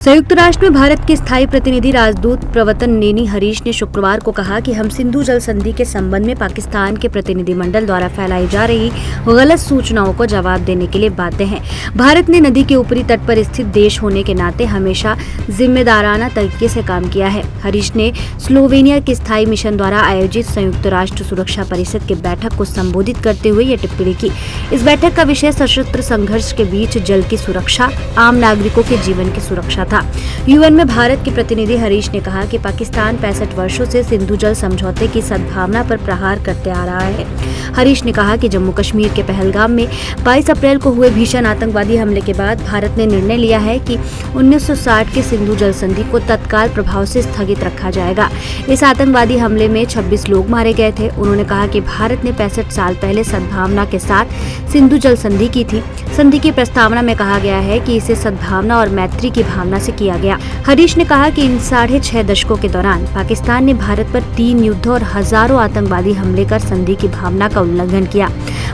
संयुक्त राष्ट्र में भारत के स्थायी प्रतिनिधि राजदूत प्रवतन नेनी हरीश ने शुक्रवार को कहा कि हम सिंधु जल संधि के संबंध में पाकिस्तान के प्रतिनिधिमंडल द्वारा फैलाई जा रही गलत सूचनाओं को जवाब देने के लिए बाध्य हैं। भारत ने नदी के ऊपरी तट पर स्थित देश होने के नाते हमेशा जिम्मेदाराना तरीके से काम किया है। हरीश ने स्लोवेनिया के स्थायी मिशन द्वारा आयोजित संयुक्त राष्ट्र सुरक्षा परिषद के बैठक को संबोधित करते हुए ये टिप्पणी की। इस बैठक का विषय सशस्त्र संघर्ष के बीच जल की सुरक्षा, आम नागरिकों के जीवन की सुरक्षा था। यूएन में भारत के प्रतिनिधि हरीश ने कहा कि पाकिस्तान 65 वर्षों से सिंधु जल समझौते की सद्भावना पर प्रहार करते आ रहा है। हरीश ने कहा कि जम्मू कश्मीर के पहलगाम में 22 अप्रैल को हुए भीषण आतंकवादी हमले के बाद भारत ने निर्णय लिया है कि 1960 के सिंधु जल संधि को तत्काल प्रभाव से स्थगित रखा जाएगा। इस आतंकवादी हमले में 26 लोग मारे गए थे। उन्होंने कहा कि भारत ने 65 साल पहले सद्भावना के साथ सिंधु जल संधि की थी। संधि की प्रस्तावना में कहा गया है कि इसे सद्भावना और मैत्री की भावना से किया गया। हरीश ने कहा कि इन 6.5 दशकों के दौरान पाकिस्तान ने भारत पर 3 युद्ध और हजारों आतंकवादी हमले कर संधि की भावना का उल्लंघन किया।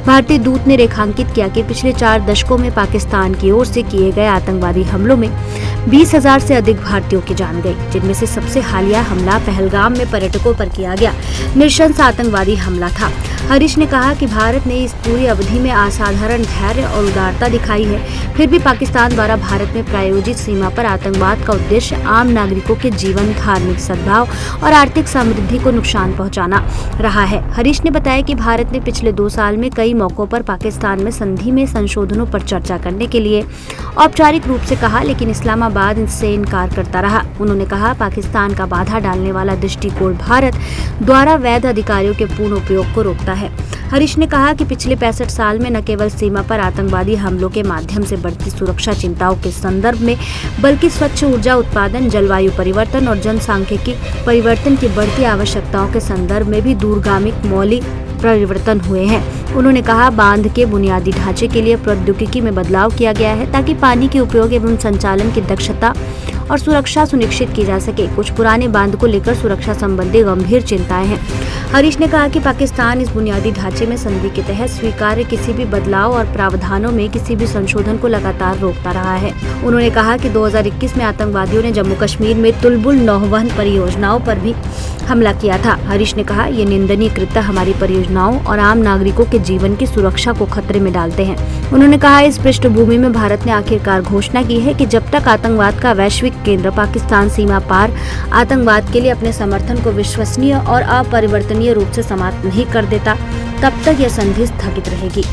भारतीय दूत ने रेखांकित किया कि पिछले 4 दशकों में पाकिस्तान की ओर से किए गए आतंकवादी हमलों में 20,000 से अधिक भारतीयों की जान गई, जिनमें से सबसे हालिया हमला पहलगाम में पर्यटकों पर किया गया नृशंस आतंकवादी हमला था। हरीश ने कहा कि भारत ने इस पूरी अवधि में असाधारण धैर्य और उदारता दिखाई है। फिर भी पाकिस्तान द्वारा भारत में प्रायोजित सीमा पर आतंकवाद का उद्देश्य आम नागरिकों के जीवन, धार्मिक सद्भाव और आर्थिक समृद्धि को नुकसान पहुंचाना रहा है। हरीश ने बताया कि भारत ने पिछले 2 साल में कई मौकों पर पाकिस्तान में संधि में संशोधनों पर चर्चा करने के लिए औपचारिक रूप से कहा, लेकिन इस्लामाबाद इससे इनकार करता रहा। उन्होंने कहा, पाकिस्तान का बाधा डालने वाला दृष्टिकोण भारत द्वारा वैध अधिकारियों के पूर्ण उपयोग को रोकता है। हरीश ने कहा कि पिछले 65 साल में न केवल सीमा पर आतंकवादी हमलों के माध्यम से बढ़ती सुरक्षा चिंताओं के संदर्भ में, बल्कि स्वच्छ ऊर्जा उत्पादन, जलवायु परिवर्तन और जनसांख्यिकी परिवर्तन की बढ़ती आवश्यकताओं के संदर्भ में भी दूरगामी मौलिक परिवर्तन हुए हैं। उन्होंने कहा, बांध के बुनियादी ढांचे के लिए प्रौद्योगिकी में बदलाव किया गया है ताकि पानी के उपयोग एवं संचालन की दक्षता और सुरक्षा सुनिश्चित की जा सके। कुछ पुराने बांध को लेकर सुरक्षा संबंधी गंभीर चिंताएं हैं। हरीश ने कहा कि पाकिस्तान इस बुनियादी ढांचे में संधि के तहत स्वीकार्य किसी भी बदलाव और प्रावधानों में किसी भी संशोधन को लगातार रोकता रहा है। उन्होंने कहा कि 2021 में आतंकवादियों ने जम्मू कश्मीर में तुलबुल नौवहन परियोजनाओं पर भी हमला किया था। हरीश ने कहा, ये निंदनीय कृत्य हमारी परियोजनाओं और आम नागरिकों के जीवन की सुरक्षा को खतरे में डालते हैं। उन्होंने कहा, इस पृष्ठभूमि में भारत ने आखिरकार घोषणा की है कि जब तक आतंकवाद का वैश्विक केंद्र पाकिस्तान सीमा पार आतंकवाद के लिए अपने समर्थन को विश्वसनीय और अपरिवर्तनीय रूप से समाप्त नहीं कर देता, तब तक यह संधि स्थगित रहेगी।